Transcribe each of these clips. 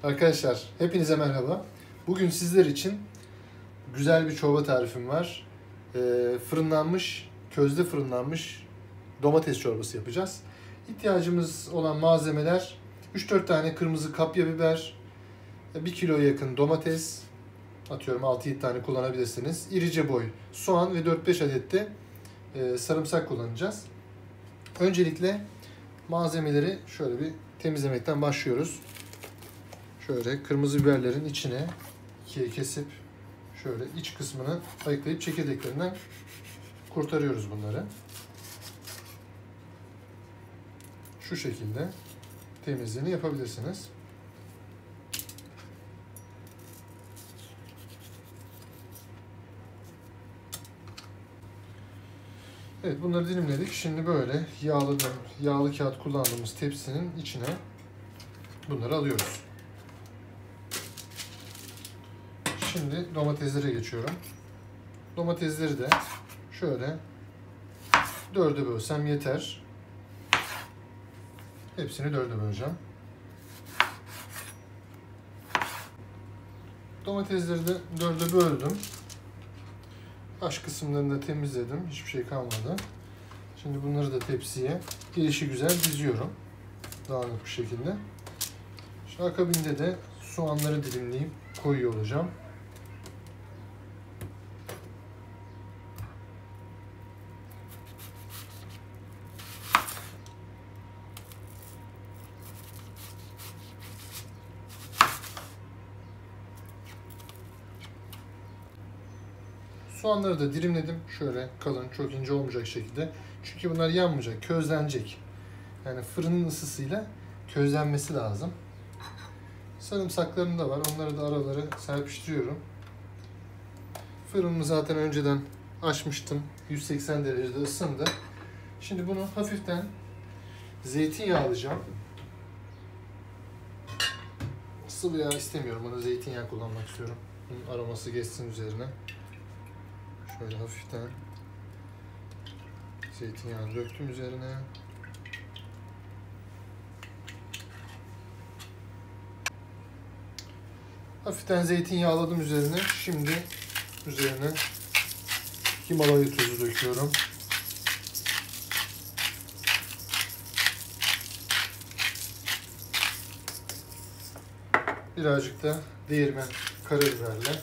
Arkadaşlar hepinize merhaba. Bugün sizler için güzel bir çorba tarifim var. Közde fırınlanmış domates çorbası yapacağız. İhtiyacımız olan malzemeler 3-4 tane kırmızı kapya biber, 1 kiloya yakın domates, atıyorum 6-7 tane kullanabilirsiniz. İrice boy soğan ve 4-5 adet de sarımsak kullanacağız. Öncelikle malzemeleri şöyle bir temizlemekten başlıyoruz. Şöyle kırmızı biberlerin içine ikiye kesip şöyle iç kısmını ayıklayıp çekirdeklerinden kurtarıyoruz bunları. Şu şekilde temizliğini yapabilirsiniz. Evet, bunları dilimledik. Şimdi böyle yağlı kağıt kullandığımız tepsinin içine bunları alıyoruz. Şimdi domateslere geçiyorum. Domatesleri de şöyle 4'e bölsem yeter. Hepsini 4'e böleceğim. Domatesleri de 4'e böldüm. Baş kısımlarını da temizledim. Hiçbir şey kalmadı. Şimdi bunları da tepsiye gelişigüzel diziyorum. Dağınık bir şekilde. Şu akabinde de soğanları dilimleyip koyuyor olacağım. Soğanları da dilimledim. Şöyle kalın, çok ince olmayacak şekilde. Çünkü bunlar yanmayacak, közlenecek. Yani fırının ısısıyla közlenmesi lazım. Sarımsaklarım da var. Onları da araları serpiştiriyorum. Fırınımı zaten önceden açmıştım. 180 derecede ısındı. Şimdi bunu hafiften zeytinyağı alacağım. Sıvı yağ istemiyorum. Bunu zeytinyağı kullanmak istiyorum. Bunun aroması geçsin üzerine. Şöyle hafiften zeytinyağını döktüm üzerine. Hafiften zeytinyağladım üzerine. Şimdi üzerine Himalaya tuzu döküyorum. Birazcık da değirmen karabiberle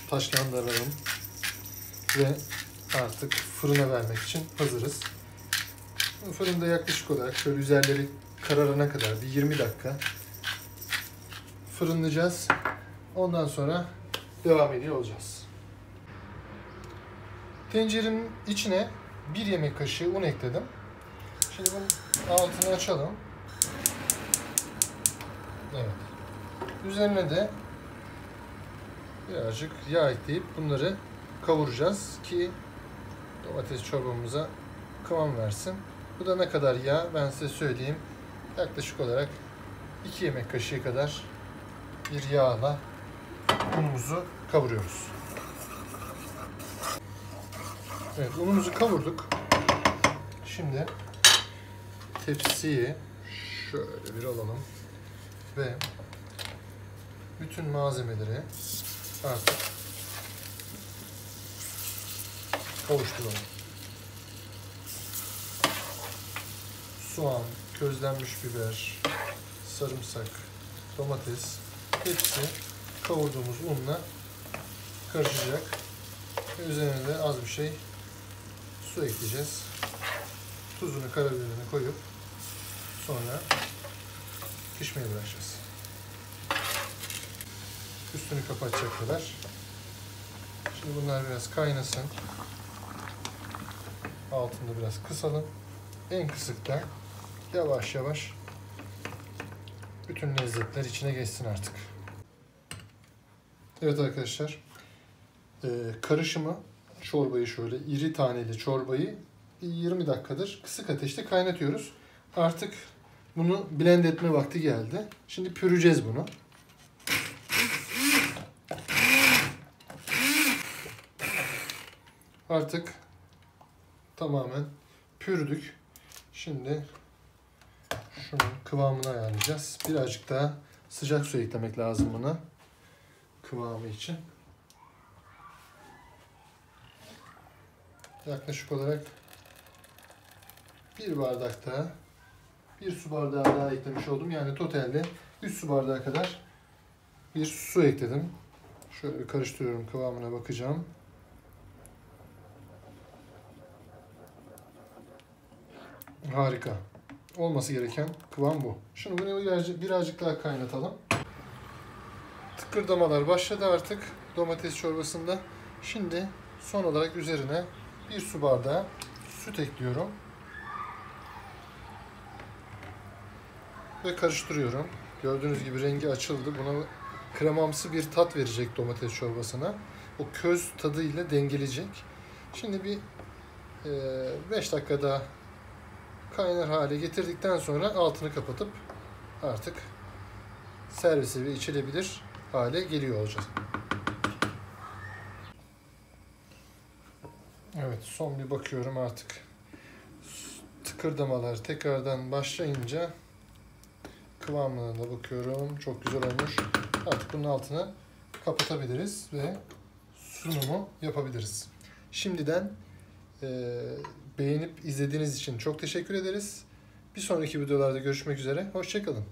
taşlandıralım ve artık fırına vermek için hazırız. Fırında yaklaşık olarak şöyle üzerleri kararana kadar bir 20 dakika fırınlayacağız. Ondan sonra devam ediyor olacağız. Tencerenin içine 1 yemek kaşığı un ekledim. Şimdi bunun altını açalım. Evet. Üzerine de birazcık yağ ekleyip bunları kavuracağız ki domates çorbamıza kıvam versin. Bu da ne kadar yağ ben size söyleyeyim. Yaklaşık olarak 2 yemek kaşığı kadar bir yağla unumuzu kavuruyoruz. Evet, unumuzu kavurduk. Şimdi tepsiyi şöyle bir alalım ve bütün malzemeleri artık kavuşturalım. Soğan, közlenmiş biber, sarımsak, domates hepsi kavurduğumuz unla karışacak. Ve üzerine de az bir şey su ekleyeceğiz. Tuzunu, karabiberini koyup sonra pişmeye bırakacağız. Üstünü kapatacak kadar. Şimdi bunlar biraz kaynasın. Altını biraz kısalım. En kısıkta yavaş yavaş bütün lezzetler içine geçsin artık. Evet arkadaşlar, karışımı, çorbayı şöyle iri taneli çorbayı 20 dakikadır kısık ateşte kaynatıyoruz. Artık bunu blend etme vakti geldi. Şimdi püreceğiz bunu. Artık tamamen pürdük. Şimdi şunun kıvamını ayarlayacağız. Birazcık daha sıcak su eklemek lazım buna. Kıvamı için. Yaklaşık olarak bir bardak daha, bir su bardağı daha eklemiş oldum. Yani totalde 3 su bardağı kadar bir su ekledim. Şöyle bir karıştırıyorum, kıvamına bakacağım. Harika. Olması gereken kıvam bu. Şimdi bunu birazcık daha kaynatalım. Tıkırdamalar başladı artık domates çorbasında. Şimdi son olarak üzerine bir su bardağı süt ekliyorum. Ve karıştırıyorum. Gördüğünüz gibi rengi açıldı. Buna kremamsı bir tat verecek domates çorbasına. O köz tadıyla dengeleyecek. Şimdi bir 5 dakika daha kaynar hale getirdikten sonra altını kapatıp artık servise ve içilebilir hale geliyor olacak. Evet, son bir bakıyorum artık. Tıkırdamalar tekrardan başlayınca kıvamına da bakıyorum. Çok güzel olmuş. Artık bunun altını kapatabiliriz ve sunumu yapabiliriz. Şimdiden beğenip izlediğiniz için çok teşekkür ederiz. Bir sonraki videolarda görüşmek üzere. Hoşça kalın.